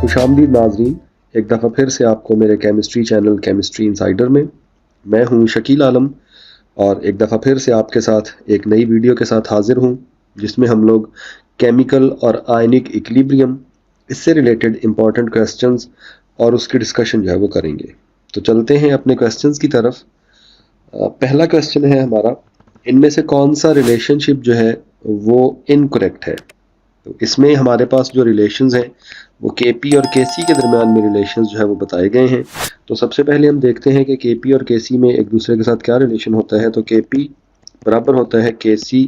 खुशामदीद नाजरीन, एक दफ़ा फिर से आपको मेरे केमिस्ट्री चैनल केमिस्ट्री इनसाइडर में मैं हूं शकील आलम और एक दफ़ा फिर से आपके साथ एक नई वीडियो के साथ हाजिर हूं जिसमें हम लोग केमिकल और आयनिक इक्विलिब्रियम इससे रिलेटेड इंपॉर्टेंट क्वेश्चंस और उसकी डिस्कशन जो है वो करेंगे। तो चलते हैं अपने क्वेश्चंस की तरफ। पहला क्वेश्चन है हमारा, इनमें से कौन सा रिलेशनशिप जो है वो इनकरेक्ट है। तो इसमें हमारे पास जो रिलेशंस हैं वो केपी और केसी के दरमियान में रिलेशंस जो है वो बताए गए हैं। तो सबसे पहले हम देखते हैं कि केपी और केसी में एक दूसरे के साथ क्या रिलेशन होता है। तो केपी बराबर होता है केसी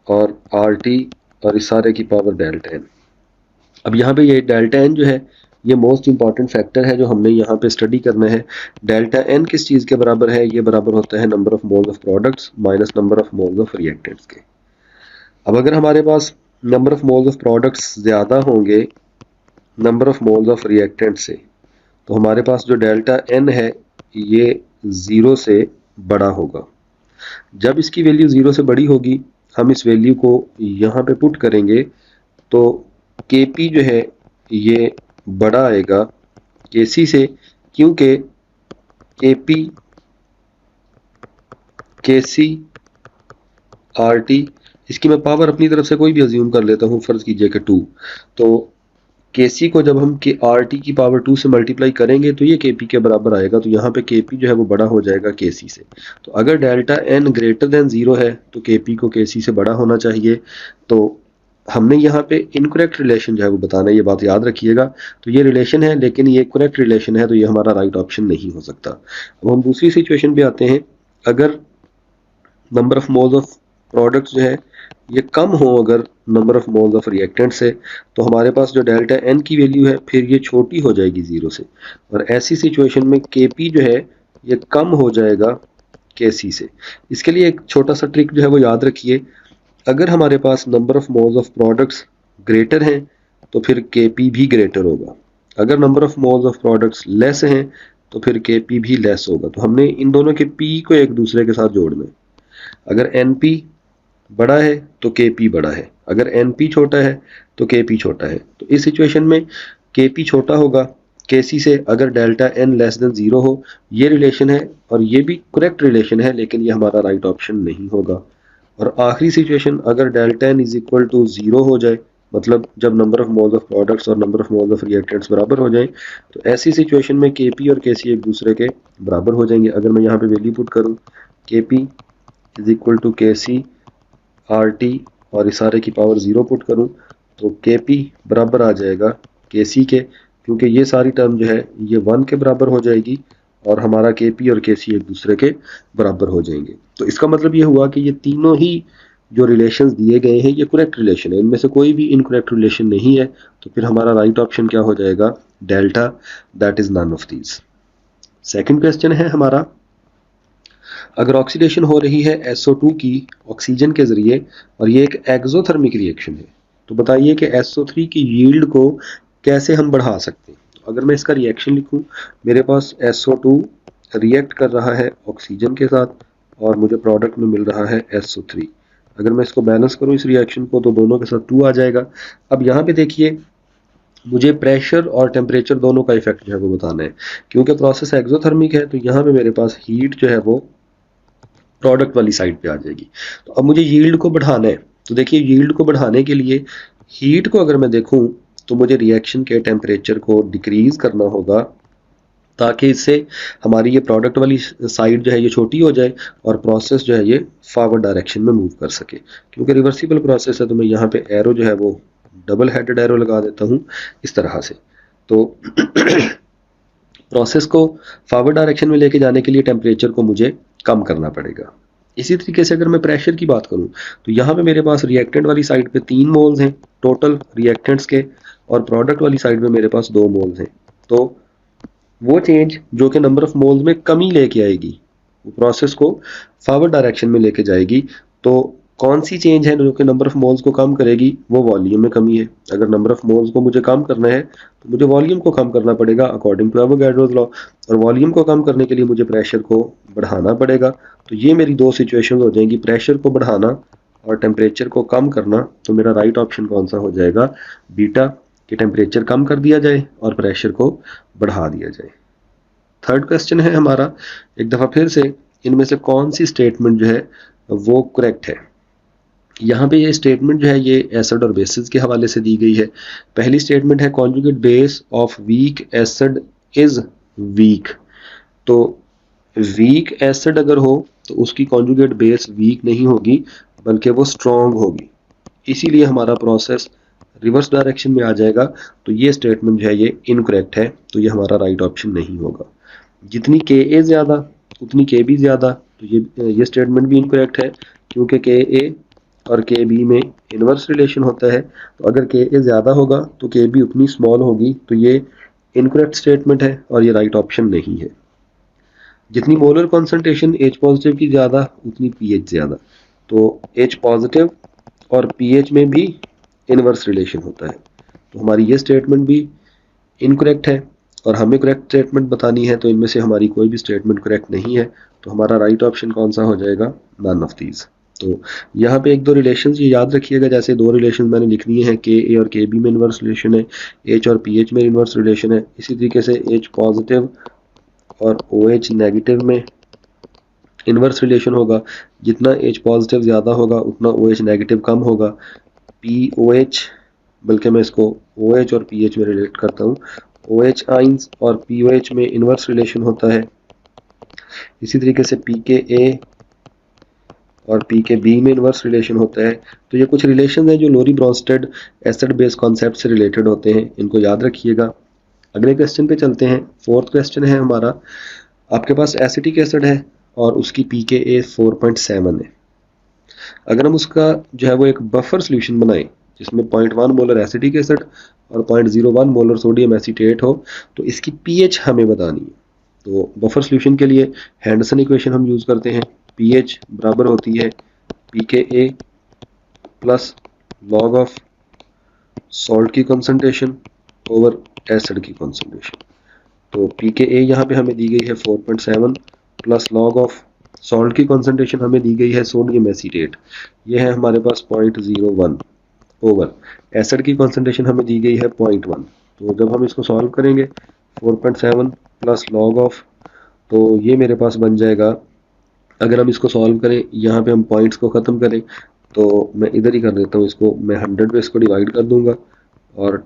और आर टी और इस सारे की पावर डेल्टा एन। अब यहाँ पे ये डेल्टा एन जो है ये मोस्ट इंपॉर्टेंट फैक्टर है जो हमने यहाँ पे स्टडी करना है। डेल्टा एन किस चीज़ के बराबर है? ये बराबर होता है number of moles of products minus number of moles of reactants के। अब अगर हमारे पास number of moles of products ज़्यादा होंगे number of moles of reactant से, तो हमारे पास जो डेल्टा एन है ये ज़ीरो से बड़ा होगा। जब इसकी वैल्यू ज़ीरो से बड़ी होगी हम इस वैल्यू को यहाँ पे पुट करेंगे तो Kp जो है ये बड़ा आएगा Kc से, क्योंकि Kp Kc Rt, इसकी मैं पावर अपनी तरफ से कोई भी अज्यूम कर लेता हूँ, फर्ज कीजिए कि 2। तो Kc को जब हम Rt की पावर 2 से मल्टीप्लाई करेंगे तो ये Kp के बराबर आएगा। तो यहाँ पे Kp जो है वो बड़ा हो जाएगा Kc से। तो अगर डेल्टा n ग्रेटर देन 0 है तो Kp को Kc से बड़ा होना चाहिए। तो हमने यहाँ पे इनकरेक्ट रिलेशन जो है वो बताना है, ये बात याद रखिएगा। तो ये रिलेशन है लेकिन ये करेक्ट रिलेशन है, तो ये हमारा राइट ऑप्शन नहीं हो सकता। अब हम दूसरी सिचुएशन पे आते हैं। अगर number of moles of products जो है ये कम हो अगर number of moles of reactant से, तो हमारे पास जो डेल्टा एन की वैल्यू है फिर ये छोटी हो जाएगी 0 से, और ऐसी सिचुएशन में Kp जो है ये कम हो जाएगा Kc से। इसके लिए एक छोटा सा ट्रिक जो है वो याद रखिए। अगर हमारे पास number of moles of products greater हैं तो फिर Kp भी ग्रेटर होगा। अगर number of moles of products less हैं तो फिर Kp भी लेस होगा। तो हमने इन दोनों के P को एक दूसरे के साथ जोड़ना है। अगर Np बड़ा है तो Kp बड़ा है, अगर Np छोटा है तो Kp छोटा है। तो इस सिचुएशन में Kp छोटा होगा Kc से अगर डेल्टा n लेस देन 0 हो। ये रिलेशन है और ये भी करेक्ट रिलेशन है, लेकिन ये हमारा राइट ऑप्शन नहीं होगा। और आखिरी सिचुएशन, अगर delta n is equal to 0 हो जाए, मतलब जब number of moles of products और number of moles of reactants बराबर हो जाए, तो ऐसी सिचुएशन में Kp और Kc एक दूसरे के बराबर हो जाएंगे। अगर मैं यहाँ पे वैल्यू पुट करूँ Kp is equal to Kc Rt और इस सारे की पावर 0 पुट करूँ तो Kp बराबर आ जाएगा Kc के, क्योंकि ये सारी टर्म जो है ये 1 के बराबर हो जाएगी और हमारा Kp और Kc एक दूसरे के बराबर हो जाएंगे। तो इसका मतलब ये हुआ कि ये तीनों ही जो रिलेशंस दिए गए हैं ये करेक्ट रिलेशन है, इनमें से कोई भी इनकरेक्ट रिलेशन नहीं है। तो फिर हमारा राइट ऑप्शन क्या हो जाएगा? Delta, that is none of these. Second question है हमारा, अगर ऑक्सीडेशन हो रही है SO2 की ऑक्सीजन के जरिए और ये एक एक्सोथर्मिक रिएक्शन है, तो बताइए कि SO3 की यील्ड को कैसे हम बढ़ा सकते हैं। तो अगर मैं इसका रिएक्शन लिखूं, मेरे पास SO2 रिएक्ट कर रहा है ऑक्सीजन के साथ और मुझे प्रोडक्ट में मिल रहा है SO3। अगर मैं इसको बैलेंस करूं इस रिएक्शन को तो दोनों के साथ 2 आ जाएगा। अब यहाँ पे देखिए मुझे प्रेशर और टेम्परेचर दोनों का इफेक्ट जो है वो बताना है, क्योंकि प्रोसेस एक्सोथर्मिक है। तो यहाँ पे मेरे पास हीट जो है वो प्रोडक्ट वाली साइड पे आ जाएगी। तो अब मुझे यील्ड को बढ़ाना है। तो देखिए यील्ड को बढ़ाने के लिए हीट को अगर मैं देखूं तो मुझे रिएक्शन के टेम्परेचर को डिक्रीज करना होगा, ताकि इससे हमारी ये प्रोडक्ट वाली साइड जो है ये छोटी हो जाए और प्रोसेस जो है ये फॉरवर्ड डायरेक्शन में मूव कर सके। क्योंकि रिवर्सिबल प्रोसेस है तो मैं यहाँ पे एरो जो है वो डबल हेडेड एरो लगा देता हूँ इस तरह से। तो प्रोसेस को फॉरवर्ड डायरेक्शन में लेके जाने के लिए टेम्परेचर को मुझे कम करना पड़ेगा। इसी तरीके से अगर मैं प्रेशर की बात करूं तो यहाँ पे मेरे पास रिएक्टेंट वाली साइड पे 3 मोल्स हैं टोटल रिएक्टेंट्स के, और प्रोडक्ट वाली साइड में मेरे पास 2 मोल्स हैं। तो वो चेंज जो कि नंबर ऑफ मोल्स में कमी लेके आएगी, वो प्रोसेस को फॉरवर्ड डायरेक्शन में लेके जाएगी। तो कौन सी चेंज है जो कि नंबर ऑफ मोल्स को कम करेगी? वो वॉल्यूम में कमी है। अगर नंबर ऑफ मोल्स को मुझे कम करना है तो मुझे वॉल्यूम को कम करना पड़ेगा अकॉर्डिंग टू एवोगाड्रोस लॉ, और वॉल्यूम को कम करने के लिए मुझे प्रेशर को बढ़ाना पड़ेगा। तो ये मेरी 2 सिचुएशन हो जाएंगी, प्रेशर को बढ़ाना और टेम्परेचर को कम करना। तो मेरा राइट ऑप्शन कौन सा हो जाएगा? बीटा, कि टेम्परेचर कम कर दिया जाए और प्रेशर को बढ़ा दिया जाए। थर्ड क्वेश्चन है हमारा, एक दफ़ा फिर से, इनमें से कौन सी स्टेटमेंट जो है वो करेक्ट है। यहाँ पे ये स्टेटमेंट जो है ये एसिड और बेसिस के हवाले से दी गई है। पहली स्टेटमेंट है conjugate base of weak acid is weak. तो वीक एसिड अगर हो तो उसकी कॉन्जुगेट बेस वीक नहीं होगी बल्कि वो स्ट्रॉन्ग होगी, इसीलिए हमारा प्रोसेस रिवर्स डायरेक्शन में आ जाएगा। तो ये स्टेटमेंट जो है ये इनकरेक्ट है, तो ये हमारा राइट ऑप्शन नहीं होगा। जितनी के ए ज़्यादा उतनी के बी ज़्यादा, तो ये स्टेटमेंट भी इनकरेक्ट है क्योंकि के ए और के बी में इनवर्स रिलेशन होता है। तो अगर के ए ज़्यादा होगा तो के बी उतनी स्मॉल होगी, तो ये इनकरेक्ट स्टेटमेंट है और ये राइट ऑप्शन नहीं है। जितनी मोलर कॉन्सेंट्रेशन H पॉजिटिव की ज़्यादा उतनी पीएच ज़्यादा, तो H पॉजिटिव और पीएच में भी इनवर्स रिलेशन होता है। तो हमारी ये स्टेटमेंट भी इनकरेक्ट है और हमें करेक्ट स्टेटमेंट बतानी है, तो इनमें से हमारी कोई भी स्टेटमेंट करेक्ट नहीं है। तो हमारा राइट ऑप्शन कौन सा हो जाएगा, नन ऑफ दीज। तो यहाँ पे एक दो रिलेशंस ये याद रखिएगा, जैसे दो रिलेशन मैंने लिख दिए हैं, के ए और के बी में इनवर्स रिलेशन है, एच और पी एच में इनवर्स रिलेशन है। इसी तरीके से एच पॉजिटिव और ओ एच नेगेटिव में इनवर्स रिलेशन होगा। जितना एच पॉजिटिव ज़्यादा होगा उतना ओ एच नेगेटिव कम होगा। पी ओ एच, बल्कि मैं इसको ओ एच और पी एच में रिलेट करता हूँ, ओ एच आइंस और पी ओ एच में इनवर्स रिलेशन होता है। इसी तरीके से पी के ए और पी के बी में इनवर्स रिलेशन होता है। तो ये कुछ रिलेशन हैं जो लोरी ब्रॉन्स्टेड एसिड बेस कॉन्सेप्ट से रिलेटेड होते हैं, इनको याद रखिएगा। अगले क्वेश्चन पे चलते हैं। फोर्थ क्वेश्चन है हमारा, आपके पास एसिटिक एसिड है और उसकी pKa 4.7 है। अगर हम उसका जो है वो एक बफर सोल्यूशन बनाएं जिसमें 0.1 मोलर एसिटिक एसिड और 0.01 मोलर सोडियम एसीटेट हो, तो इसकी pH हमें बतानी है। तो बफर सोल्यूशन के लिए हैंडसन इक्वेशन हम यूज़ करते हैं। pH बराबर होती है pKa plus log of salt की कंसंट्रेशन ओवर एसिड की कंसंट्रेशन। तो pKa यहाँ पे हमें दी गई है 4.7 प्लस लॉग ऑफ सॉल्ट की कंसंट्रेशन हमें दी गई है सोडियम एसीटेट, ये है हमारे पास 0.01 ओवर एसिड की कंसंट्रेशन हमें दी गई है 0.1। तो जब हम इसको सॉल्व करेंगे 4.7 प्लस लॉग ऑफ, तो ये मेरे पास बन जाएगा, अगर हम इसको सॉल्व करें यहाँ पे हम पॉइंट्स को ख़त्म करें, तो मैं इधर ही कर देता हूँ, इसको मैं 100 पे इसको डिवाइड कर दूंगा और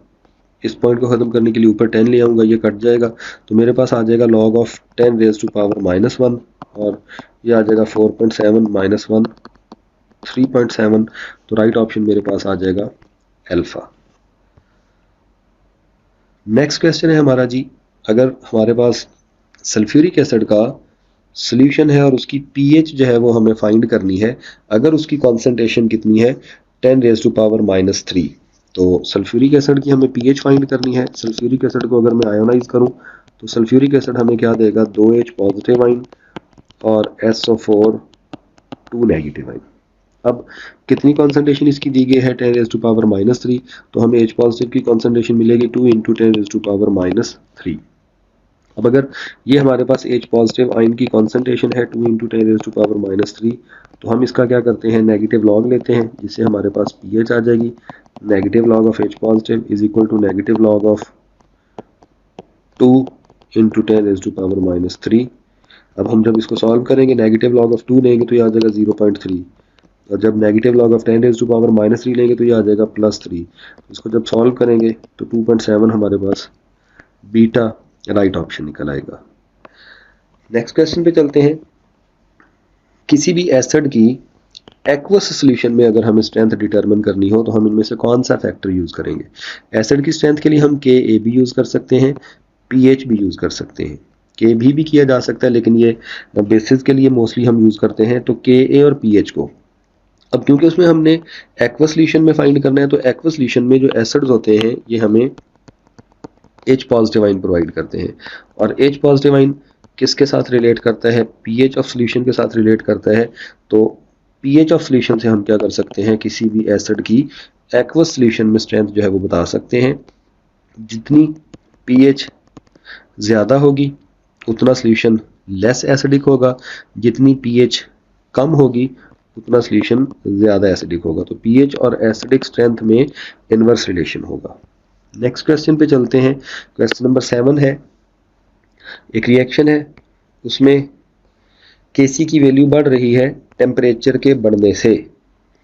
इस पॉइंट को ख़त्म करने के लिए ऊपर 10 ले आऊँगा, ये कट जाएगा। तो मेरे पास आ जाएगा log of 10 raise to power -1 और ये आ जाएगा 4.7 माइनस 1 3.7। तो राइट ऑप्शन मेरे पास आ जाएगा अल्फ़ा। नेक्स्ट क्वेश्चन है हमारा जी, अगर हमारे पास सल्फ्यूरिक एसिड का सोल्यूशन है और उसकी पीएच जो है वो हमें फाइंड करनी है, अगर उसकी कॉन्सेंट्रेशन कितनी है 10 रेज़ टू पावर -3। तो सल्फ्यूरिक एसिड की हमें पीएच फाइंड करनी है। सल्फ्यूरिक एसिड को अगर मैं आयोनाइज करूं तो सल्फ्यूरिक एसिड हमें क्या देगा, 2H पॉजिटिव आइन और SO4 2 नेगेटिव आइन। अब कितनी कॉन्सेंट्रेशन इसकी दी गई है 10 रेज़ टू पावर -3, तो हमें H पॉजिटिव की कॉन्सेंट्रेशन मिलेगी 2 इंटू 10 रेज़ टू पावर -3। अब अगर ये हमारे पास H पॉजिटिव आइन की कॉन्सेंट्रेशन है 2 इंटू 10 रेज़ टू पावर -3, तो हम इसका क्या करते हैं, नेगेटिव लॉग लेते हैं, जिससे हमारे पास पीएच आ जाएगी। Negative log of H positive is equal to negative log of 2 into 10 raise to power -3। अब हम जब इसको सॉल्व करेंगे, नेगेटिव लॉग ऑफ 2 लेंगे तो ये आ जाएगा 0.3, और जब negative log of 10 raise to power -3 लेंगे तो ये आ जाएगा +3। इसको जब सॉल्व करेंगे तो 2.7 हमारे पास बीटा राइट ऑप्शन निकल आएगा। नेक्स्ट क्वेश्चन पे चलते हैं। किसी भी एसिड की एक्वस सॉल्यूशन में अगर हमें स्ट्रेंथ डिटरमिन करनी हो तो हम इनमें से कौन सा फैक्टर यूज़ करेंगे। एसिड की स्ट्रेंथ के लिए हम Ka भी यूज़ कर सकते हैं, pH भी यूज़ कर सकते हैं, Kb भी किया जा सकता है, लेकिन ये बेसिस के लिए मोस्टली हम यूज़ करते हैं। तो Ka और pH को, अब क्योंकि उसमें हमने एक्वस सॉल्यूशन में फाइंड करना है, तो एक्वस सॉल्यूशन में जो एसिड्स होते हैं ये हमें H पॉजिटिव आइन प्रोवाइड करते हैं, और H पॉजिटिव आइन किसके साथ रिलेट करता है, pH ऑफ सॉल्यूशन के साथ रिलेट करता है। तो pH ऑफ सॉल्यूशन से हम क्या कर सकते हैं, किसी भी एसिड की एक्वस सॉल्यूशन में स्ट्रेंथ जो है वो बता सकते हैं। जितनी pH ज़्यादा होगी उतना सॉल्यूशन लेस एसिडिक होगा, जितनी pH कम होगी उतना सॉल्यूशन ज़्यादा एसिडिक होगा। तो pH और एसिडिक स्ट्रेंथ में इनवर्स रिलेशन होगा। नेक्स्ट क्वेश्चन पे चलते हैं। क्वेश्चन नंबर 7 है, एक रिएक्शन है, उसमें Kc की वैल्यू बढ़ रही है टेम्परेचर के बढ़ने से।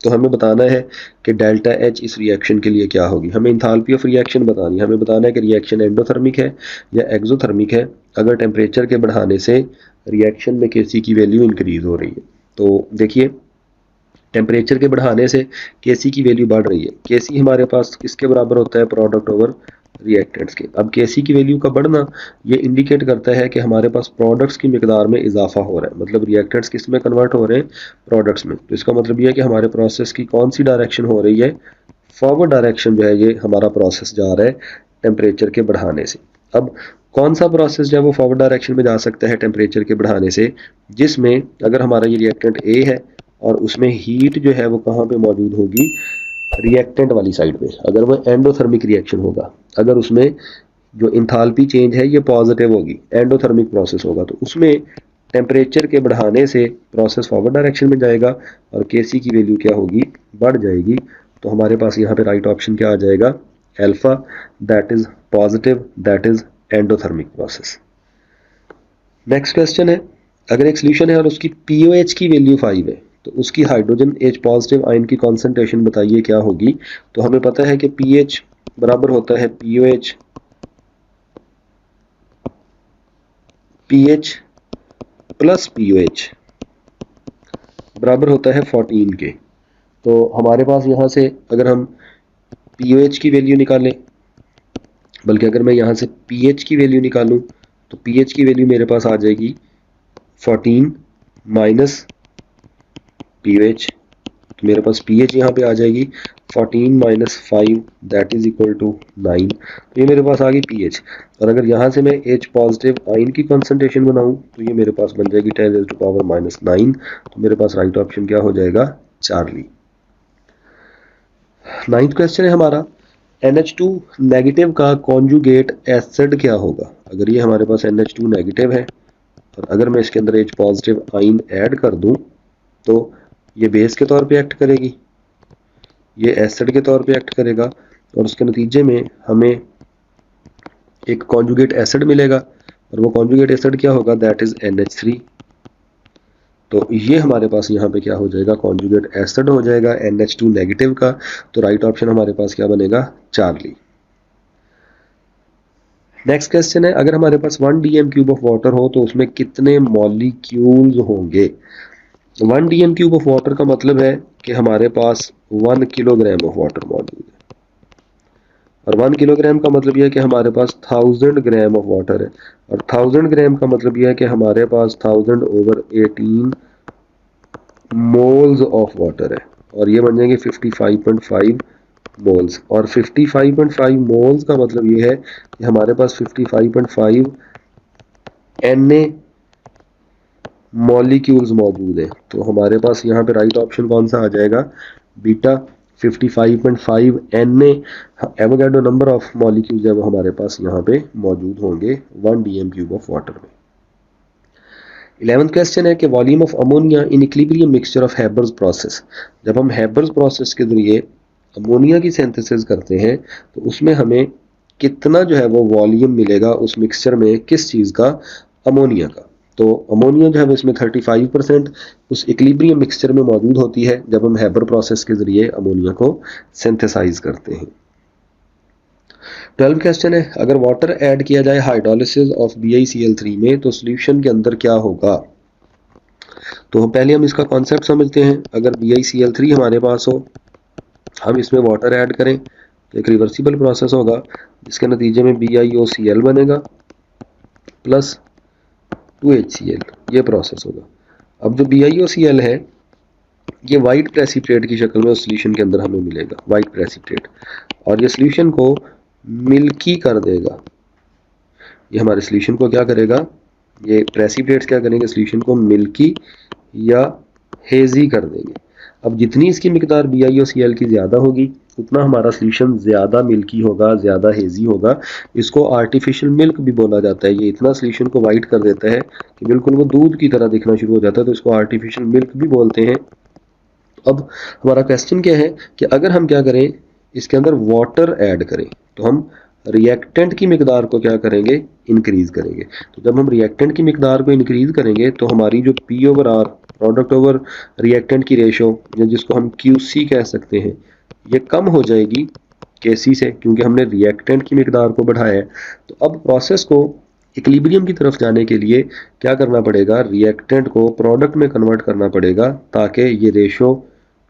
तो हमें बताना है कि डेल्टा H इस रिएक्शन के लिए क्या होगी। हमें इंथाल्पी ऑफ रिएक्शन बतानी है, हमें बताना है कि रिएक्शन एंडोथर्मिक है या एक्सोथर्मिक है, अगर टेम्परेचर के बढ़ाने से रिएक्शन में Kc की वैल्यू इंक्रीज हो रही है। तो देखिए, टेम्परेचर के बढ़ाने से Kc की वैल्यू बढ़ रही है। Kc हमारे पास किसके बराबर होता है, प्रोडक्ट ओवर रिएक्टेंट्स के। अब Kc की वैल्यू का बढ़ना ये इंडिकेट करता है कि हमारे पास प्रोडक्ट्स की मिकदार में इजाफा हो रहा है, मतलब रिएक्टेंट्स किस में कन्वर्ट हो रहे हैं, प्रोडक्ट्स में। तो इसका मतलब ये है कि हमारे प्रोसेस की कौन सी डायरेक्शन हो रही है, फॉरवर्ड डायरेक्शन जो है ये हमारा प्रोसेस जा रहा है टेम्परेचर के बढ़ाने से। अब कौन सा प्रोसेस जो है वो फॉरवर्ड डायरेक्शन में जा सकता है टेम्परेचर के बढ़ाने से, जिसमें अगर हमारा ये रिएक्टेंट ए है और उसमें हीट जो है वो कहाँ पे मौजूद होगी, रिएक्टेंट वाली साइड पे। अगर वो एंडोथर्मिक रिएक्शन होगा, अगर उसमें जो इंथाल्पी चेंज है ये पॉजिटिव होगी, एंडोथर्मिक प्रोसेस होगा, तो उसमें टेम्परेचर के बढ़ाने से प्रोसेस फॉरवर्ड डायरेक्शन में जाएगा और Kc की वैल्यू क्या होगी, बढ़ जाएगी। तो हमारे पास यहाँ पे राइट ऑप्शन क्या आ जाएगा, alpha, that is positive, that is endothermic process. Next question है, अगर एक सोल्यूशन है और उसकी पीओएच की वैल्यू 5 है, तो उसकी हाइड्रोजन H पॉजिटिव आयन की कॉन्सेंट्रेशन बताइए क्या होगी। तो हमें पता है कि पीएच बराबर होता है पीओएच प्लस पीओएच बराबर होता है 14 के। तो हमारे पास यहाँ से अगर हम पीओएच की वैल्यू निकालें, बल्कि अगर मैं यहाँ से पीएच की वैल्यू निकालूं, तो पीएच की वैल्यू मेरे पास आ जाएगी 14 माइनस पीओएच। तो मेरे पास पीएच यहाँ पे आ जाएगी 14 minus 5, that is equal to 9। तो ये मेरे पास आ गई पीएच। और अगर यहाँ से मैं H पॉजिटिव आयन की कंसंट्रेशन बनाऊं, तो ये मेरे पास बन जाएगी 10⁻⁻⁹। तो मेरे पास राइट ऑप्शन क्या हो जाएगा, चार्ली। 9th क्वेश्चन है हमारा, NH2 नेगेटिव का कॉन्जुगेट एसिड क्या होगा। अगर ये हमारे पास NH2 नेगेटिव है और अगर मैं इसके अंदर H पॉजिटिव आयन ऐड कर दूं, तो ये बेस के तौर पे एक्ट करेगी, ये एसिड के तौर पे एक्ट करेगा, और उसके नतीजे में हमें एक कॉन्जुगेट एसिड मिलेगा, और वो कॉन्जुगेट एसिड क्या होगा, दैट इज NH3। तो ये हमारे पास यहाँ पे क्या हो जाएगा, कॉन्जुगेट एसिड हो जाएगा NH2 नेगेटिव का। तो राइट ऑप्शन हमारे पास क्या बनेगा, चार्ली। नेक्स्ट क्वेश्चन है, अगर हमारे पास 1 dm क्यूब ऑफ वाटर हो तो उसमें कितने मॉलिक्यूल्स होंगे। 1 dm क्यूब ऑफ वाटर का मतलब है कि हमारे पास 1 किलोग्राम ऑफ वाटर मौजूद है, और 1 किलोग्राम का मतलब यह है कि हमारे पास 1000 ग्राम ऑफ वाटर है, और 1000 ग्राम का मतलब यह है कि हमारे पास 1000/18 मोल्स ऑफ वाटर है, और ये बन जाएंगे 55.5 मोल्स। और 55.5 मोल्स का मतलब ये है कि हमारे पास 55.5 Na मॉलिक्यूल्स मौजूद है। तो हमारे पास यहाँ पे राइट ऑप्शन कौन सा आ जाएगा, beta. 55.5 Na Avogadro number of molecules है वो हमारे पास यहाँ पे मौजूद होंगे 1 dm क्यूब ऑफ वाटर में। 11th क्वेश्चन है कि volume of ammonia in equilibrium mixture of Haber's process. जब हम हैबर्स प्रोसेस के जरिए अमोनिया की सिंथेसिस करते हैं, तो उसमें हमें कितना जो है वो वॉल्यूम मिलेगा उस मिक्सचर में, किस चीज़ का, अमोनिया का। तो अमोनिया जो है इसमें 35% उस इक्विलिब्रियम मिक्सचर में मौजूद होती है जब हम हैबर प्रोसेस के जरिए अमोनिया को सिंथेसाइज करते हैं। 12 क्वेश्चन है, अगर वाटर ऐड किया जाए हाइड्रोलिसिस ऑफ BiCl3 में तो सॉल्यूशन के अंदर क्या होगा। तो पहले हम इसका कॉन्सेप्ट समझते हैं। अगर BiCl3 हमारे पास हो, हम इसमें वाटर ऐड करें, तो एक रिवर्सिबल प्रोसेस होगा जिसके नतीजे में BiOCl बनेगा प्लस 2HCl, ये प्रोसेस होगा। अब जो BiOCl है ये वाइट प्रेसिपिटेट की शक्ल में उस सॉल्यूशन के अंदर हमें मिलेगा, वाइट प्रेसिपिटेट, और ये सॉल्यूशन को मिल्की कर देगा। ये हमारे सॉल्यूशन को क्या करेगा, ये प्रेसिपिटेट्स क्या करेंगे, सॉल्यूशन को मिल्की या हेजी कर देंगे। अब जितनी इसकी मिकदार BiOCl की ज़्यादा होगी, उतना हमारा सॉल्यूशन ज़्यादा मिल्की होगा, ज़्यादा हेजी होगा। इसको आर्टिफिशियल मिल्क भी बोला जाता है। ये इतना सॉल्यूशन को वाइट कर देता है कि बिल्कुल वो दूध की तरह दिखना शुरू हो जाता है, तो इसको आर्टिफिशियल मिल्क भी बोलते हैं। अब हमारा क्वेश्चन क्या है कि अगर हम क्या करें, इसके अंदर वाटर ऐड करें तो हम रिएक्टेंट की मिकदार को क्या करेंगे, इंक्रीज करेंगे। तो जब हम रिएक्टेंट की मिकदार को इंक्रीज करेंगे तो हमारी जो P over R, product over reactant की रेशो, या जिसको हम क्यूसी कह सकते हैं, ये कम हो जाएगी केसी से, क्योंकि हमने रिएक्टेंट की मिकदार को बढ़ाया है। तो अब प्रोसेस को इक्विलिब्रियम की तरफ जाने के लिए क्या करना पड़ेगा, रिएक्टेंट को प्रोडक्ट में कन्वर्ट करना पड़ेगा ताकि ये रेशो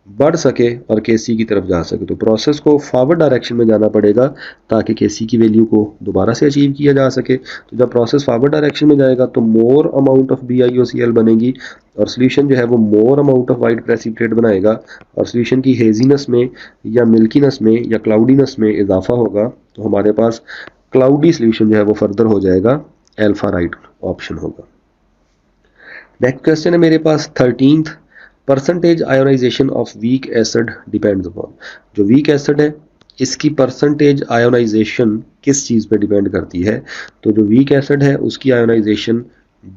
बढ़ सके और केसी की तरफ जा सके। तो प्रोसेस को फॉरवर्ड डायरेक्शन में जाना पड़ेगा ताकि केसी की वैल्यू को दोबारा से अचीव किया जा सके। तो जब प्रोसेस फॉरवर्ड डायरेक्शन में जाएगा तो मोर अमाउंट ऑफ BiOCl बनेगी और सोल्यूशन जो है वो more amount of white precipitate बनाएगा और सोल्यूशन की हेजीनेस में या मिल्कीनेस में या क्लाउडीनेस में इजाफा होगा। तो हमारे पास क्लाउडी सोल्यूशन जो है वो फर्दर हो जाएगा, अल्फा राइट ऑप्शन होगा। नेक्स्ट क्वेश्चन है मेरे पास 13th, percentage ionisation of weak acid depends upon. जो वीक एसिड है इसकी परसेंटेज आयोनाइजेशन किस चीज़ पे डिपेंड करती है, तो जो वीक एसिड है उसकी आयोनाइजेशन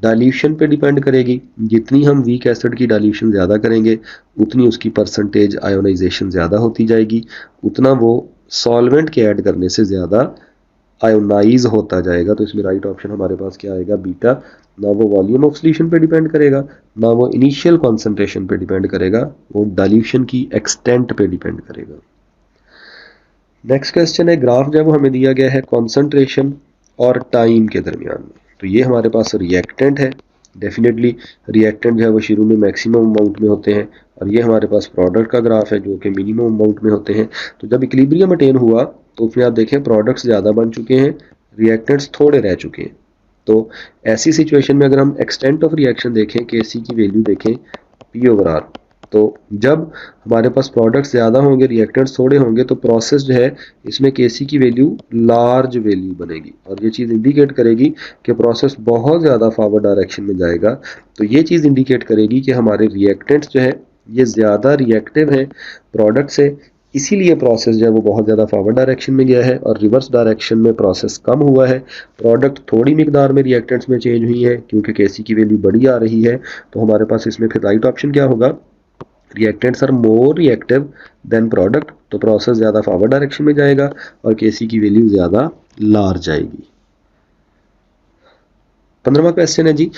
डाइल्यूशन पे डिपेंड करेगी। जितनी हम वीक एसिड की डाइल्यूशन ज़्यादा करेंगे उतनी उसकी परसेंटेज आयोनाइजेशन ज़्यादा होती जाएगी, उतना वो सॉल्वेंट के ऐड करने से ज़्यादा आयोनाइज होता जाएगा। तो इसमें राइट ऑप्शन हमारे पास क्या आएगा, बीटा। ना वो वॉल्यूम ऑफ सोल्यूशन पे डिपेंड करेगा, ना वो इनिशियल कॉन्सेंट्रेशन पे डिपेंड करेगा, वो डाइल्यूशन की एक्सटेंट पे डिपेंड करेगा। नेक्स्ट क्वेश्चन है, ग्राफ जब हमें दिया गया है कॉन्सेंट्रेशन और टाइम के दरमियान में, तो ये हमारे पास रिएक्टेंट है। डेफिनेटली रिएक्टेंट जो है वो शुरू में मैक्सिमम अमाउंट में होते हैं और ये हमारे पास प्रोडक्ट का ग्राफ है जो कि मिनिमम अमाउंट में होते हैं। तो जब इक्विलिब्रियम अटेन हुआ तो उसमें आप देखें प्रोडक्ट्स ज़्यादा बन चुके हैं, रिएक्टेंट्स थोड़े रह चुके हैं। तो ऐसी सिचुएशन में अगर हम एक्सटेंट ऑफ रिएक्शन देखें, केसी की वैल्यू देखें पी ओवर आर, तो जब हमारे पास प्रोडक्ट्स ज़्यादा होंगे, रिएक्टेंट्स थोड़े होंगे, तो प्रोसेस जो है इसमें केसी की वैल्यू लार्ज वैल्यू बनेगी और ये चीज़ इंडिकेट करेगी कि प्रोसेस बहुत ज़्यादा फॉरवर्ड डायरेक्शन में जाएगा। तो ये चीज़ इंडिकेट करेगी कि हमारे रिएक्टेंट्स जो है ये ज़्यादा रिएक्टिव हैं प्रोडक्ट से, इसीलिए प्रोसेस जो है वो बहुत ज़्यादा फॉरवर्ड डायरेक्शन में गया है और रिवर्स डायरेक्शन में प्रोसेस कम हुआ है। प्रोडक्ट थोड़ी मिकदार में रिएक्टेंट्स में चेंज हुई है क्योंकि केसी की वैल्यू बड़ी आ रही है। तो हमारे पास इसमें फिर राइट ऑप्शन क्या होगा, reactants are more reactive than product. तो प्रोसेस ज़्यादा फॉरवर्ड डायरेक्शन में जाएगा और केसी की वैल्यू ज़्यादा लार्ज आएगी। 15वां क्वेश्चन है जी,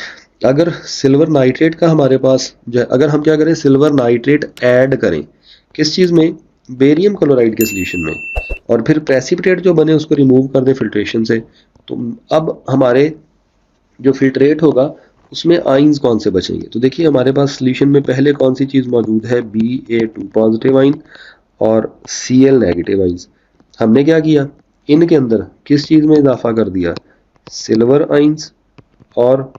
अगर सिल्वर नाइट्रेट का हमारे पास जो है, अगर हम क्या करें, सिल्वर नाइट्रेट ऐड करें किस चीज़ में, बेरियम क्लोराइड के सोल्यूशन में, और फिर प्रेसिपिटेट जो बने उसको रिमूव कर दें फिल्ट्रेशन से, तो अब हमारे जो फिल्ट्रेट होगा उसमें आइंस कौन से बचेंगे। तो देखिए हमारे पास सोल्यूशन में पहले कौन सी चीज़ मौजूद है, Ba2 पॉजिटिव आइन और Cl नेगेटिव आइंस। हमने क्या किया, इनके अंदर किस चीज़ में इजाफा कर दिया, सिल्वर आइंस और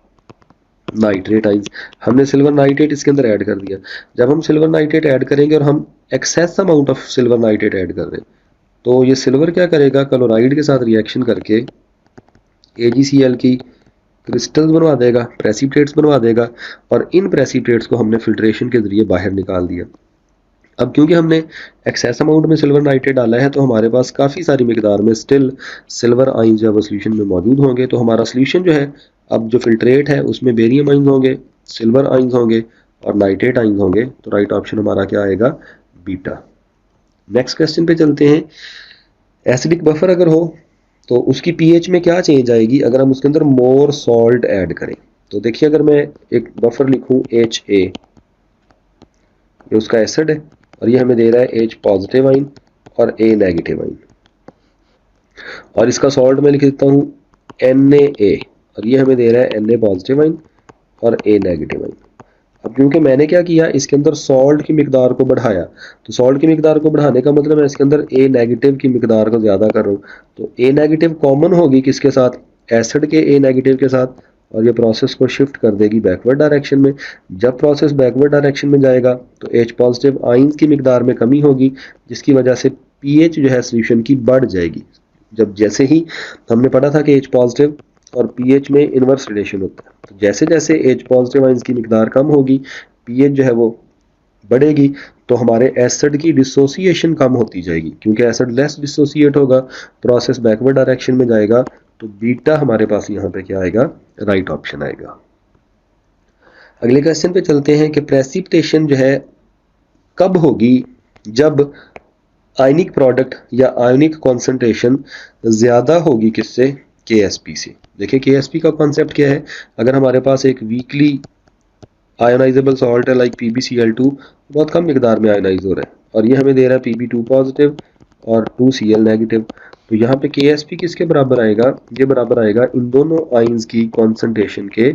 नाइट्रेट आइंस। हमने सिल्वर नाइट्रेट इसके अंदर ऐड कर दिया। जब हम सिल्वर नाइट्रेट ऐड करेंगे और हम excess amount of silver nitrate add कर रहे हैं, तो ये सिल्वर क्या करेगा, क्लोराइड के साथ रिएक्शन करके AgCl की क्रिस्टल्स बनवा देगा, प्रेसिपिटेट्स बनवा देगा, और इन प्रेसिपिटेट्स को हमने फिल्ट्रेशन के जरिए बाहर निकाल दिया। अब क्योंकि हमने एक्सेस अमाउंट में सिल्वर नाइट्रेट डाला है तो हमारे पास काफ़ी सारी मिकदार में स्टिल सिल्वर आइंस जो है सोल्यूशन में मौजूद होंगे। तो हमारा सोल्यूशन जो है, अब जो फिल्ट्रेट है उसमें बेरियम आइंस होंगे, सिल्वर आइंस होंगे और नाइट्रेट आइंस होंगे। तो राइट ऑप्शन हमारा क्या आएगा, बीटा। नेक्स्ट क्वेश्चन पे चलते हैं, एसिडिक बफर अगर हो तो उसकी पीएच में क्या चेंज आएगी अगर हम उसके अंदर मोर सॉल्ट ऐड करें। तो देखिए अगर मैं एक बफर लिखूं HA, ये उसका एसिड है और ये हमें दे रहा है H पॉजिटिव आइन और A नेगेटिव आइन, और इसका सॉल्ट मैं लिख देता हूँ Na और ये हमें दे रहा है Na पॉजिटिव आइन और A नेगेटिव आइन। अब क्योंकि मैंने क्या किया, इसके अंदर सॉल्ट की मिकदार को बढ़ाया, तो सॉल्ट की मिकदार को बढ़ाने का मतलब मैं इसके अंदर A नेगेटिव की मिकदार को ज़्यादा कर रहा हूँ। तो A नेगेटिव कॉमन होगी किसके साथ, एसिड के A नेगेटिव के साथ, और ये प्रोसेस को शिफ्ट कर देगी बैकवर्ड डायरेक्शन में। जब प्रोसेस बैकवर्ड डायरेक्शन में जाएगा तो H पॉजिटिव आइंस की मिकदार में कमी होगी, जिसकी वजह से pH जो है सोल्यूशन की बढ़ जाएगी। जब जैसे ही हमने पढ़ा था कि H पॉजिटिव और pH में इनवर्स रिलेशन होता है, तो जैसे जैसे H पॉजिटिव आइंस की मिकदार कम होगी pH जो है वो बढ़ेगी, तो हमारे एसिड की डिसोसिएशन कम होती जाएगी। क्योंकि एसिड लेस डिसोसिएट होगा, प्रोसेस बैकवर्ड डायरेक्शन में जाएगा, तो बीटा हमारे पास यहाँ पे क्या आएगा, राइट ऑप्शन आएगा। अगले क्वेश्चन पे चलते हैं कि प्रेसिपिटेशन जो है कब होगी, जब आयनिक प्रोडक्ट या आयनिक कॉन्सेंट्रेशन ज़्यादा होगी किससे? KSP से। देखिए KSP का कॉन्सेप्ट क्या है, अगर हमारे पास एक वीकली आयोनाइजेबल सॉल्ट है लाइक PbCl2, बहुत कम मिकदार में आयोनाइज हो रहा है और ये हमें दे रहा है Pb2 पॉजिटिव और 2Cl नेगेटिव, तो यहाँ पे KSP किसके बराबर आएगा? ये बराबर आएगा इन दोनों आयंस की कॉन्सेंट्रेशन के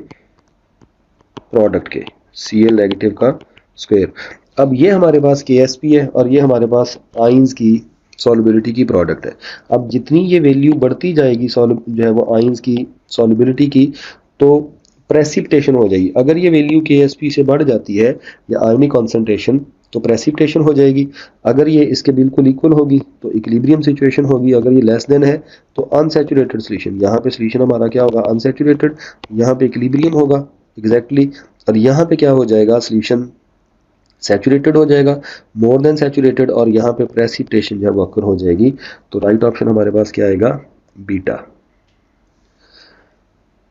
प्रोडक्ट के, Cl नेगेटिव का स्क्वायर। अब ये हमारे पास KSP है और ये हमारे पास आयंस की सॉल्युबिलिटी की प्रोडक्ट है। अब जितनी ये वैल्यू बढ़ती जाएगी जो है वो आयंस की सॉल्युबिलिटी की, तो प्रेसिपिटेशन हो जाएगी। अगर ये वैल्यू KSP से बढ़ जाती है या आयनिक कॉन्सेंट्रेशन, तो प्रेसिपिटेशन हो जाएगी। अगर ये इसके बिल्कुल इक्वल होगी तो इक्विलिब्रियम सिचुएशन होगी। अगर ये लेस देन है तो अनसैचुरेटेड सोल्यूशन, यहाँ पे सोल्यूशन हमारा क्या होगा? अनसैचुरेटेड। यहाँ पे इक्विलिब्रियम होगा एग्जैक्टली, और यहाँ पे क्या हो जाएगा? सोल्यूशन सैचुरेटेड हो जाएगा, मोर देन सैचुरेटेड, और यहाँ पे प्रेसिपिटेशन जो है वो अकर हो जाएगी। तो राइट ऑप्शन हमारे पास क्या आएगा? बीटा।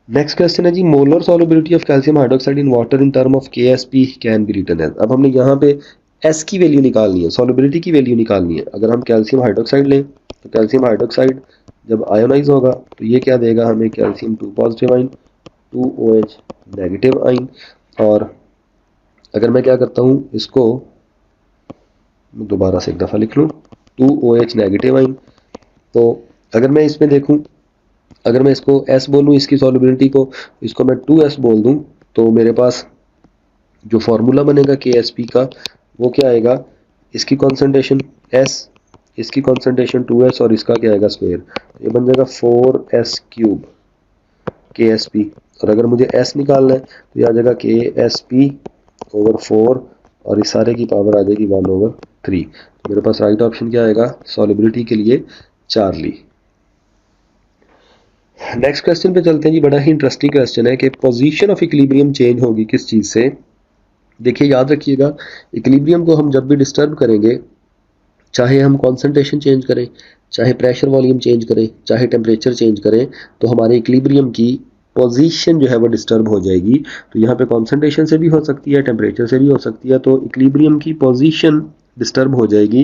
नेक्स्ट क्वेश्चन है जी, molar solubility of calcium hydroxide in water in term of KSP can be written as. अब हमने यहाँ पे S की वैल्यू निकालनी है, सॉल्युबिलिटी की वैल्यू निकालनी है। अगर हम कैल्शियम हाइड्रोक्साइड लें तो कैल्शियम हाइड्रोक्साइड जब आयोनाइज होगा तो ये क्या देगा हमें? Calcium 2 positive ion, 2OH negative ion. और अगर मैं क्या करता हूँ, इसको दोबारा से एक दफ़ा लिख लूँ, 2OH नेगेटिव आइन। तो अगर मैं इसमें देखूँ, अगर मैं इसको S बोलूँ, इसकी सॉल्युबिलिटी को, इसको मैं 2S बोल दूँ, तो मेरे पास जो फॉर्मूला बनेगा KSP का वो क्या आएगा? इसकी कॉन्सेंट्रेशन S, इसकी कॉन्सेंट्रेशन 2S और इसका क्या आएगा? स्क्वायर। ये बन जाएगा 4S क्यूब KSP। और अगर मुझे S निकालना है तो ये आ जाएगा KSP ओवर 4 और इस सारे की पावर आ जाएगी 1/3। तो मेरे पास राइट ऑप्शन क्या आएगा सॉल्युबिलिटी के लिए? चार्ली। नेक्स्ट क्वेश्चन पे चलते हैं जी। बड़ा ही इंटरेस्टिंग क्वेश्चन है कि पोजीशन ऑफ इक्विलिब्रियम चेंज होगी किस चीज़ से? देखिए याद रखिएगा, इक्विलिब्रियम को हम जब भी डिस्टर्ब करेंगे, चाहे हम कॉन्सेंट्रेशन चेंज करें, चाहे प्रेशर वॉल्यूम चेंज करें, चाहे टेम्परेचर चेंज करें, तो हमारे इक्विलिब्रियम की पोजीशन जो है वो डिस्टर्ब हो जाएगी। तो यहाँ पे कॉन्सेंट्रेशन से भी हो सकती है, टेम्परेचर से भी हो सकती है, तो इक्विलिब्रियम की पोजीशन डिस्टर्ब हो जाएगी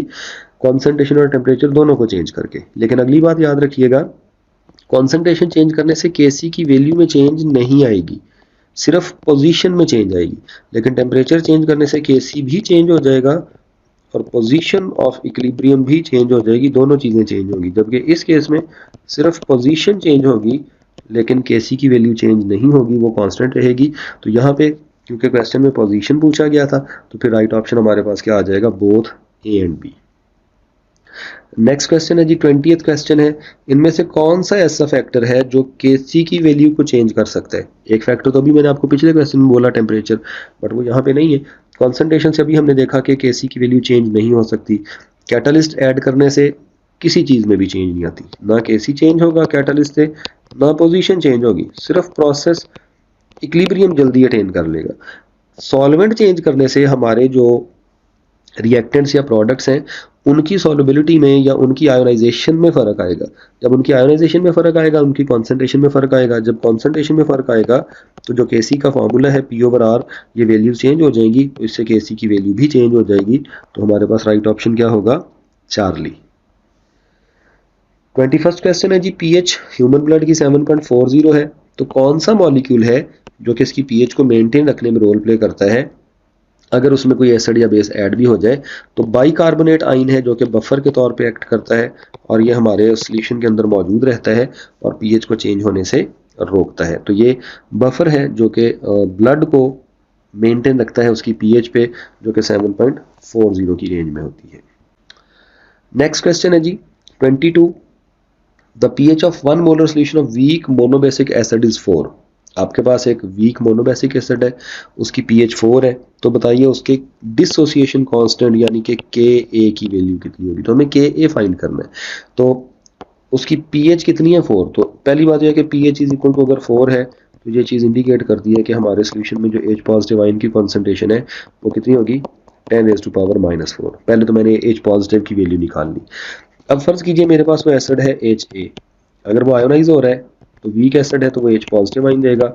कॉन्सेंट्रेशन और टेम्परेचर दोनों को चेंज करके। लेकिन अगली बात याद रखिएगा, कॉन्सेंट्रेशन चेंज करने से KC की वैल्यू में चेंज नहीं आएगी, सिर्फ पोजीशन में चेंज आएगी। लेकिन टेम्परेचर चेंज करने से KC भी चेंज हो जाएगा और पोजीशन ऑफ इक्विलिब्रियम भी चेंज हो जाएगी, दोनों चीज़ें चेंज होगी। जबकि इस केस में सिर्फ पोजीशन चेंज होगी लेकिन KC की वैल्यू चेंज नहीं होगी, वो कांस्टेंट रहेगी। तो यहाँ पे क्योंकि क्वेश्चन में पोजीशन पूछा गया था, तो फिर राइट ऑप्शन हमारे पास क्या आ जाएगा? Both A and B। Next question है जी, 20th क्वेश्चन है, इनमें से कौन सा ऐसा फैक्टर है जो KC की वैल्यू को चेंज कर सकता है? एक फैक्टर तो अभी मैंने आपको पिछले क्वेश्चन में बोला टेम्परेचर, बट वो यहाँ पे नहीं है। कॉन्सेंट्रेशन से अभी हमने देखा कि KC की वैल्यू चेंज नहीं हो सकती। कैटलिस्ट ऐड करने से किसी चीज़ में भी चेंज नहीं आती, ना KC चेंज होगा कैटलिस्ट से, ना पोजीशन चेंज होगी, सिर्फ प्रोसेस इक्विलिब्रियम जल्दी अटेन कर लेगा। सॉल्वेंट चेंज करने से हमारे जो रिएक्टेंट्स या प्रोडक्ट्स हैं उनकी सॉल्युबिलिटी में या उनकी आयोनाइजेशन में फ़र्क आएगा। जब उनकी आयोनाइजेशन में फ़र्क आएगा, उनकी कॉन्सेंट्रेशन में फ़र्क आएगा। जब कॉन्सेंट्रेशन में फ़र्क आएगा तो जो KC का फॉर्मूला है P/R, ये वैल्यू चेंज हो जाएंगी, तो इससे KC की वैल्यू भी चेंज हो जाएगी। तो हमारे पास राइट ऑप्शन क्या होगा? चार्ली। 21st क्वेश्चन है जी, pH ह्यूमन ब्लड की 7.40 है, तो कौन सा मॉलिक्यूल है जो कि इसकी pH को मेंटेन रखने में रोल प्ले करता है अगर उसमें कोई एसिड या बेस ऐड भी हो जाए? तो बाइकार्बोनेट आइन है जो कि बफर के तौर पे एक्ट करता है और ये हमारे सॉल्यूशन के अंदर मौजूद रहता है और पीएच को चेंज होने से रोकता है। तो ये बफर है जो कि ब्लड को मेंटेन रखता है उसकी पीएच पे, जो कि 7.40 की रेंज में होती है। नेक्स्ट क्वेश्चन है जी 22, the pH of 1 molar solution of weak monobasic acid is 4। आपके पास एक वीक मोनोबेसिक एसिड है, उसकी pH 4 है, तो बताइए उसके डिसोसिएशन कांस्टेंट यानी कि Ka की वैल्यू कितनी होगी? तो हमें Ka फाइंड करना है। तो उसकी pH कितनी है? 4। तो पहली बात यह है कि pH इज इक्वल टू अगर 4 है तो ये चीज़ इंडिकेट करती है कि हमारे सोल्यूशन में जो H पॉजिटिव आयन की कॉन्सेंट्रेशन है वो कितनी होगी? 10⁻⁻⁴। पहले तो मैंने H पॉजिटिव की वैल्यू निकाल ली। अब फर्ज कीजिए मेरे पास वो एसिड है Ha, अगर वो आयोनाइज हो रहा है तो वीक एसिड है तो वो H पॉजिटिव आइन देगा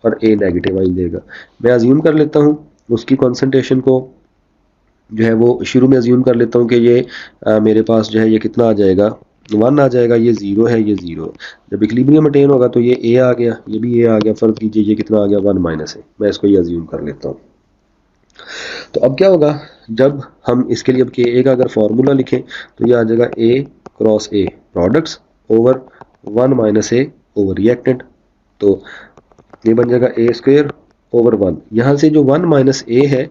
और A नेगेटिव आइन देगा। मैं अज्यूम कर लेता हूँ उसकी कॉन्सेंट्रेशन को जो है वो शुरू में अज्यूम कर लेता हूँ कि ये मेरे पास जो है ये कितना आ जाएगा, 1 आ जाएगा, ये 0 है, ये 0 है। जब इक्विलिब्रियम अटेन होगा तो ये a आ गया, ये भी a आ गया, फर्ज कीजिए ये कितना आ गया, 1 माइनस है, मैं इसको ये अज्यूम कर लेता हूँ। तो अब क्या होगा, जब हम इसके लिए अब के ए का अगर फॉर्मूला लिखें तो ये आ जाएगा a cross a products over 1 minus a over reactant. तो ये बन जाएगा a स्क्वायर ओवर 1। यहाँ से जो 1 माइनस a है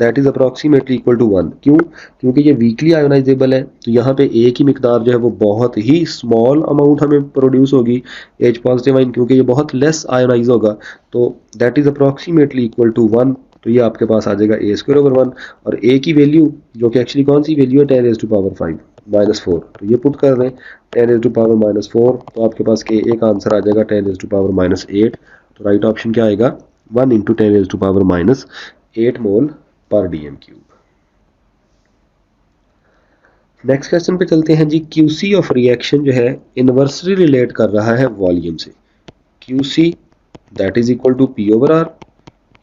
that is approximately equal to 1। क्यों? क्योंकि ये वीकली आयोनाइजेबल है, तो यहाँ पे a की मिकदार जो है वो बहुत ही स्मॉल अमाउंट हमें प्रोड्यूस होगी H पॉजिटिव आइन, क्योंकि ये बहुत लेस आयोनाइज होगा, तो that is approximately equal to 1। तो ये आपके पास आ जाएगा a स्क्वायर ओवर 1, और a की वैल्यू जो कि एक्चुअली कौन सी वैल्यू है, 10 रेज़ टू पावर 5 माइनस 4, तो ये पुट कर दें 10 रेज़ टू पावर माइनस 4, तो आपके पास के a का आंसर आ जाएगा 10 रेज़ टू पावर माइनस 8। तो राइट ऑप्शन क्या आएगा, 1 into 10 raise to power minus 8 mole पर डीएम क्यूब। नेक्स्ट क्वेश्चन पे चलते हैं जी। क्यूसी ऑफ रिएक्शन जो है इनवर्सली रिलेट कर रहा है वॉल्यूम से। QC that is equal to P over R,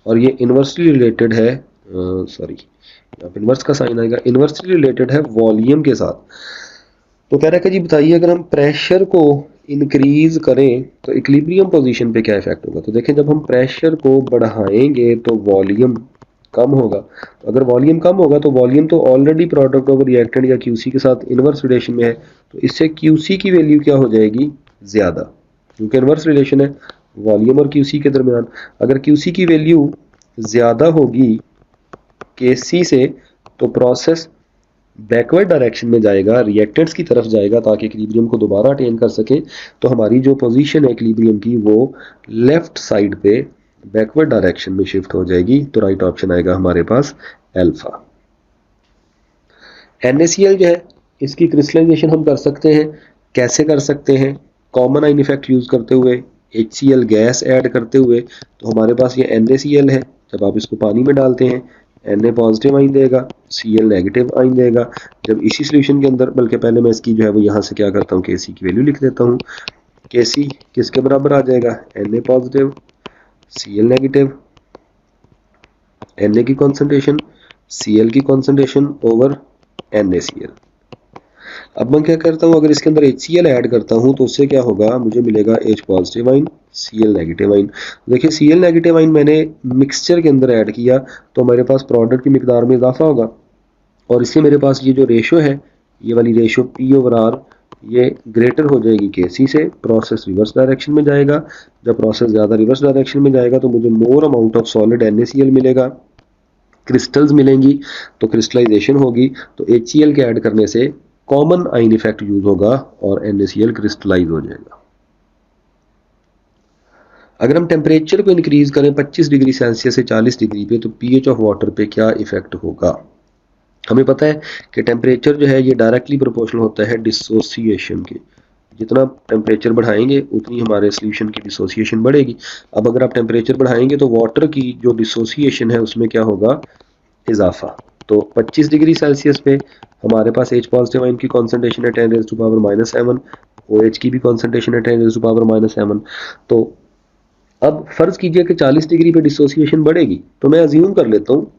और ये इनवर्सली रिलेटेड है, सॉरी यहाँ पे इनवर्स का साइन आएगा, इनवर्सली रिलेटेड है वॉल्यूम के साथ। तो कह रहा है कि जी बताइए अगर हम प्रेशर को इंक्रीज करें तो इक्विलिब्रियम पोजीशन पे क्या इफेक्ट होगा। तो देखें, जब हम प्रेशर को बढ़ाएंगे तो वॉल्यूम कम होगा, तो अगर वॉल्यूम कम होगा तो वॉल्यूम तो ऑलरेडी प्रोडक्ट ऑफ रिएक्टेंट या क्यूसी के साथ इनवर्स रिलेशन में है, तो इससे क्यूसी की वैल्यू क्या हो जाएगी, ज़्यादा, क्योंकि इनवर्स रिलेशन है वॉल्यूम और क्यूसी के दरमियान। अगर क्यूसी की वैल्यू ज़्यादा होगी केसी से तो प्रोसेस बैकवर्ड डायरेक्शन में जाएगा, रिएक्टेंट्स की तरफ जाएगा, ताकि इक्विलिब्रियम को दोबारा अटेन कर सके। तो हमारी जो पोजीशन है इक्विलिब्रियम की वो लेफ्ट साइड पे बैकवर्ड डायरेक्शन में शिफ्ट हो जाएगी। तो राइट ऑप्शन आएगा हमारे पास अल्फा। NaCl जो है इसकी क्रिस्टलाइजेशन हम कर सकते हैं, कैसे कर सकते हैं, कॉमन आइन इफेक्ट यूज करते हुए, HCl गैस ऐड करते हुए। तो हमारे पास ये NaCl है, जब आप इसको पानी में डालते हैं Na पॉजिटिव आइन देगा, Cl नेगेटिव आइन देगा। जब इसी सोल्यूशन के अंदर, बल्कि पहले मैं इसकी जो है वो यहाँ से क्या करता हूँ, Kc की वैल्यू लिख देता हूँ। Kc किसके बराबर आ जाएगा, Na positive Cl negative, Na की कॉन्सेंट्रेशन Cl की कॉन्सेंट्रेशन ओवर NaCl। अब मैं क्या करता हूँ, अगर इसके अंदर HCl ऐड करता हूँ तो उससे क्या होगा, मुझे मिलेगा H पॉजिटिव आइन Cl नेगेटिव आइन। देखिए Cl नेगेटिव आइन मैंने मिक्सचर के अंदर ऐड किया तो मेरे पास प्रोडक्ट की मिकदार में इजाफा होगा, और इससे मेरे पास ये जो रेशो है, ये वाली रेशो P ओवर R, ये ग्रेटर हो जाएगी Kc से, प्रोसेस रिवर्स डायरेक्शन में जाएगा। जब प्रोसेस ज़्यादा रिवर्स डायरेक्शन में जाएगा तो मुझे more amount of solid NaCl मिलेगा, क्रिस्टल्स मिलेंगी, तो क्रिस्टलाइजेशन होगी। तो HCl के ऐड करने से कॉमन आइन इफेक्ट यूज होगा और NaCl क्रिस्टलाइज हो जाएगा। अगर हम टेम्परेचर को इंक्रीज करें 25 डिग्री सेल्सियस से 40 डिग्री पे, तो pH ऑफ वाटर पे क्या इफेक्ट होगा। हमें पता है कि टेम्परेचर जो है ये डायरेक्टली प्रोपोर्शनल होता है डिसोसिएशन के। जितना टेम्परेचर बढ़ाएंगे उतनी हमारे सोल्यूशन की डिसोसिएशन बढ़ेगी। अब अगर आप टेम्परेचर बढ़ाएंगे तो वाटर की जो डिसोसिएशन है उसमें क्या होगा, इजाफा। तो 25 डिग्री सेल्सियस पे हमारे पास H पॉजिटिव आयन की कॉन्सेंट्रेशन है 10 raise to power minus 7, OH की भी कॉन्सेंट्रेशन है 10 रेज़ टू पावर माइनस 7। तो अब फर्ज कीजिए कि 40 डिग्री पे डिसोसिएशन बढ़ेगी, तो मैं अज्यूम कर लेता हूँ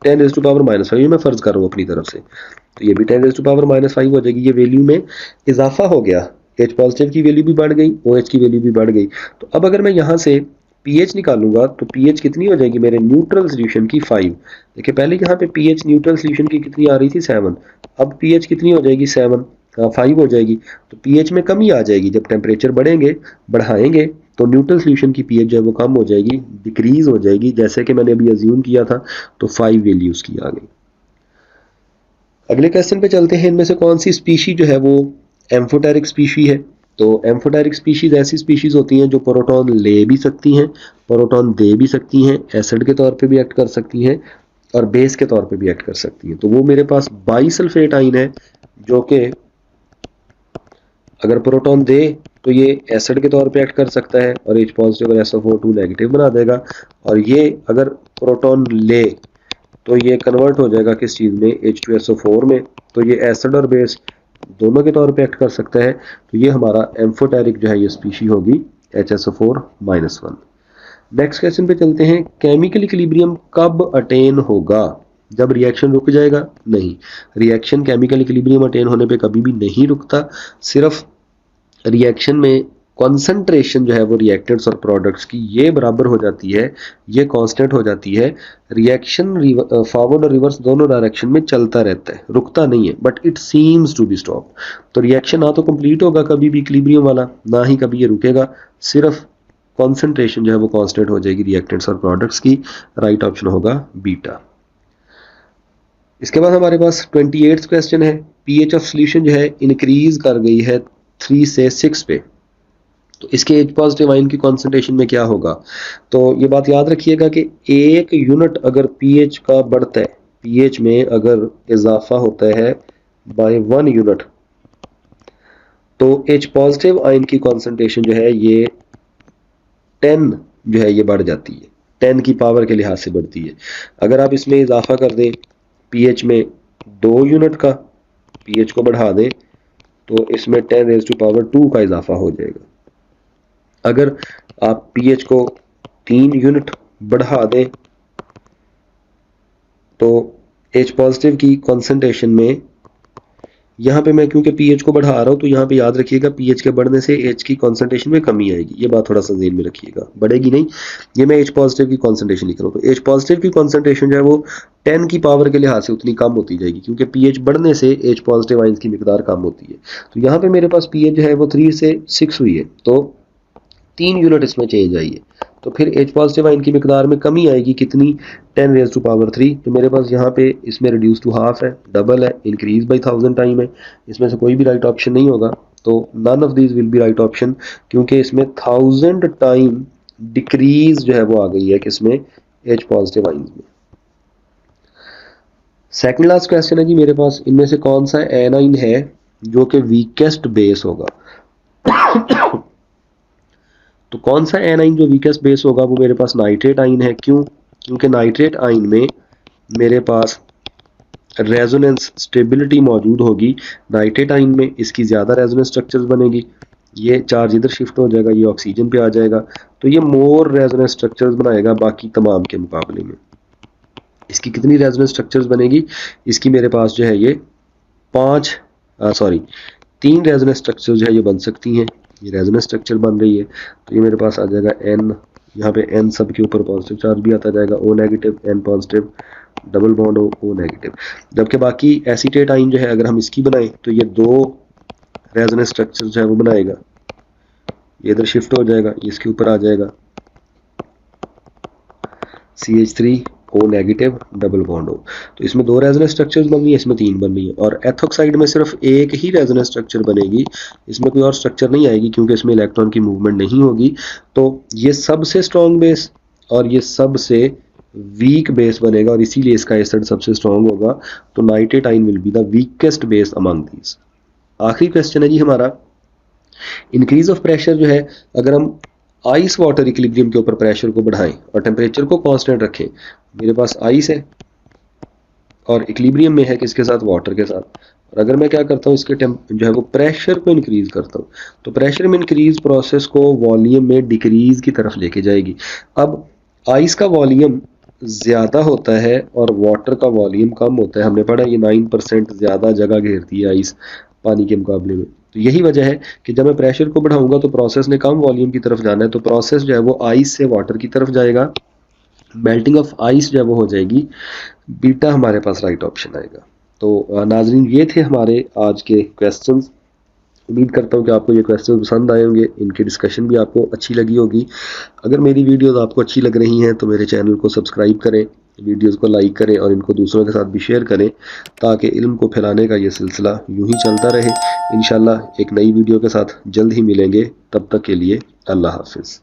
10 रेज़ टू पावर माइनस 5, ये मैं फर्ज कर रहा हूँ अपनी तरफ से, तो ये भी 10 रेज़ टू पावर माइनस 5 हो जाएगी। ये वैल्यू में इजाफा हो गया, H पॉजिटिव की वैल्यू भी बढ़ गई, OH की वैल्यू भी बढ़ गई। तो अब अगर मैं यहाँ से pH निकालूंगा तो pH कितनी हो जाएगी मेरे न्यूट्रल सोल्यूशन की, 5। देखिए पहले यहाँ पे pH न्यूट्रल सोल्यूशन की कितनी आ रही थी, 7। अब pH कितनी हो जाएगी, 7, 5 हो जाएगी। तो pH में कमी आ जाएगी, जब टेम्परेचर बढ़ाएंगे तो न्यूट्रल सोल्यूशन की pH जो है वो कम हो जाएगी, डिक्रीज हो जाएगी, जैसे कि मैंने अभी अज्यूम किया था। तो 5 वैल्यू उसकी आ गई। अगले क्वेश्चन पे चलते हैं, इनमें से कौन सी स्पीशी जो है वो एम्फोटेरिक स्पीशी है। तो एम्फोटेरिक स्पीशीज ऐसी स्पीशीज होती हैं जो प्रोटॉन ले भी सकती हैं, प्रोटॉन दे भी सकती हैं, एसिड के तौर पे भी एक्ट कर सकती हैं और बेस के तौर पे भी एक्ट कर सकती हैं। तो वो मेरे पास बाइसल्फेट आइन है, जो कि अगर प्रोटॉन दे तो ये एसिड के तौर पे एक्ट कर सकता है और H पॉजिटिव और SO2 नेगेटिव बना देगा, और ये अगर प्रोटॉन ले तो ये कन्वर्ट हो जाएगा किस चीज़ में, H2SO4 में। तो ये एसिड और बेस दोनों के तौर पे एक्ट कर सकता है। तो ये हमारा एम्फोटेरिक जो है ये स्पीशी होगी HSO4-1। नेक्स्ट क्वेश्चन पे चलते हैं, केमिकल इक्विलिब्रियम कब अटेन होगा। जब रिएक्शन रुक जाएगा नहीं, रिएक्शन केमिकल इक्विलिब्रियम अटेन होने पे कभी भी नहीं रुकता, सिर्फ रिएक्शन में कॉन्सेंट्रेशन जो है वो रिएक्टेंट्स और प्रोडक्ट्स की ये बराबर हो जाती है, ये कांस्टेंट हो जाती है, रिएक्शन फॉरवर्ड और रिवर्स दोनों डायरेक्शन में चलता रहता है, रुकता नहीं है, but it seems to be stop. तो रिएक्शन ना तो कंप्लीट होगा कभी भी इक्विलिब्रियम वाला, ना ही कभी ये रुकेगा, सिर्फ कॉन्सेंट्रेशन जो है वो कांस्टेंट हो जाएगी रिएक्टेंट्स और प्रोडक्ट्स की। राइट ऑप्शन होगा बीटा। इसके बाद हमारे पास 28th क्वेश्चन है, पीएच ऑफ सॉल्यूशन जो है इंक्रीज कर गई है 3 से 6 पे, तो इसके H पॉजिटिव आयन की कॉन्सेंट्रेशन में क्या होगा। तो ये बात याद रखिएगा कि 1 यूनिट अगर पीएच का बढ़ता है, पीएच में अगर इजाफा होता है बाय 1 यूनिट, तो H पॉजिटिव आयन की कॉन्सेंट्रेशन जो है ये 10 जो है ये बढ़ जाती है, 10 की पावर के लिहाज से बढ़ती है। अगर आप इसमें इजाफा कर दें पीएच में 2 यूनिट का, पीएच को बढ़ा दें, तो इसमें 10 रेज़ टू पावर 2 का इजाफा हो जाएगा। अगर आप पीएच को 3 यूनिट बढ़ा दें, तो H पॉजिटिव की कॉन्सेंट्रेशन में, यहाँ पे मैं क्योंकि पीएच को बढ़ा रहा हूँ तो यहाँ पे याद रखिएगा पीएच के बढ़ने से H की कॉन्सेंट्रेशन में कमी आएगी, ये बात थोड़ा सा ध्यान में रखिएगा, बढ़ेगी नहीं, ये मैं H पॉजिटिव की कॉन्सेंट्रेशन लिख रहा हूँ। तो H पॉजिटिव की कॉन्सेंट्रेशन जो है वो 10 की पावर के लिहाज से उतनी कम होती जाएगी, क्योंकि पीएच बढ़ने से H पॉजिटिव आयंस की मिकदार कम होती है। तो यहाँ पे मेरे पास पीएच जो है वो 3 से 6 हुई है, तो 3 यूनिट इसमें चेंज आई है, तो फिर H पॉजिटिव आयन की मिकदार में कमी आएगी कितनी, 10 रेज़ टू पावर 3। तो मेरे पास यहाँ पे इसमें रिड्यूस टू हाफ है, डबल है, इंक्रीज बाई 1000 टाइम है, इसमें से कोई भी राइट ऑप्शन नहीं होगा। तो none of these will be right option, क्योंकि इसमें 1000 टाइम डिक्रीज जो है वो आ गई है किसमें, H पॉजिटिव आयन में। सेकंड लास्ट क्वेश्चन है जी मेरे पास, इनमें से कौन सा एनाइन है जो कि वीकेस्ट बेस होगा। तो कौन सा एनाइन जो वीकेस्ट बेस होगा, वो मेरे पास नाइट्रेट आइन है। क्यों? क्योंकि नाइट्रेट आइन में मेरे पास रेजोनेंस स्टेबिलिटी मौजूद होगी, नाइट्रेट आइन में इसकी ज़्यादा रेजोनेंस स्ट्रक्चर्स बनेगी, ये चार्ज इधर शिफ्ट हो जाएगा, ये ऑक्सीजन पे आ जाएगा, तो ये मोर रेजोनेंस स्ट्रक्चर्स बनाएगा बाकी तमाम के मुकाबले में। इसकी कितनी रेजोनेंस स्ट्रक्चर्स बनेगी, इसकी मेरे पास जो है ये 3 रेजोनेंस स्ट्रक्चर जो है ये बन सकती हैं, ये रेजोनेंस स्ट्रक्चर बन रही है। तो ये मेरे पास आ जाएगा N, यहाँ पे N सब के ऊपर पॉजिटिव चार्ज भी आता जाएगा, O negative, N positive, double bond O negative. जबकि बाकी एसीटेट आइन जो है अगर हम इसकी बनाएं तो ये 2 रेजोनेंस स्ट्रक्चर जो है वो बनाएगा, ये इधर शिफ्ट हो जाएगा, इसके ऊपर आ जाएगा CH3 O negative, double bond O। तो इसमें 2 रेजोनेंस स्ट्रक्चर्स बन रही है, इसमें 3 बन रही है, और एथोक्साइड में सिर्फ एक ही रेजोनेंस स्ट्रक्चर बनेगी, इसमें कोई और स्ट्रक्चर नहीं आएगी क्योंकि इसमें इलेक्ट्रॉन की मूवमेंट नहीं होगी। तो ये सबसे स्ट्रॉन्ग बेस और ये सबसे वीक बेस बनेगा, और इसीलिए इसका एसिड सबसे स्ट्रॉन्ग होगा। तो नाइट्रेट आइन will be the weakest base among these. आखिरी क्वेश्चन है जी हमारा, इंक्रीज ऑफ प्रेशर जो है, अगर हम आइस वाटर इक्विलिब्रियम के ऊपर प्रेशर को बढ़ाएं और टेम्परेचर को कांस्टेंट रखें, मेरे पास आइस है और इक्विलिब्रियम में है किसके साथ, वाटर के साथ, और अगर मैं क्या करता हूँ इसके जो है वो प्रेशर को इंक्रीज करता हूँ, तो प्रेशर में इंक्रीज प्रोसेस को वॉल्यूम में डिक्रीज की तरफ लेके जाएगी। अब आइस का वॉल्यूम ज़्यादा होता है और वाटर का वॉल्यूम कम होता है, हमने पढ़ा ये 9% ज़्यादा जगह घेरती है आइस पानी के मुकाबले में। तो यही वजह है कि जब मैं प्रेशर को बढ़ाऊंगा तो प्रोसेस ने कम वॉल्यूम की तरफ जाना है, तो प्रोसेस जो है वो आइस से वाटर की तरफ जाएगा, मेल्टिंग ऑफ आइस जो है वो हो जाएगी, बीटा हमारे पास राइट ऑप्शन आएगा। तो नाजरीन ये थे हमारे आज के क्वेश्चंस। उम्मीद करता हूँ कि आपको ये क्वेश्चन पसंद आए होंगे, इनकी डिस्कशन भी आपको अच्छी लगी होगी। अगर मेरी वीडियोस आपको अच्छी लग रही हैं तो मेरे चैनल को सब्सक्राइब करें, वीडियोस को लाइक करें और इनको दूसरों के साथ भी शेयर करें, ताकि इल्म को फैलाने का ये सिलसिला यूं ही चलता रहे। इंशाल्लाह एक नई वीडियो के साथ जल्द ही मिलेंगे, तब तक के लिए अल्लाह हाफिज़।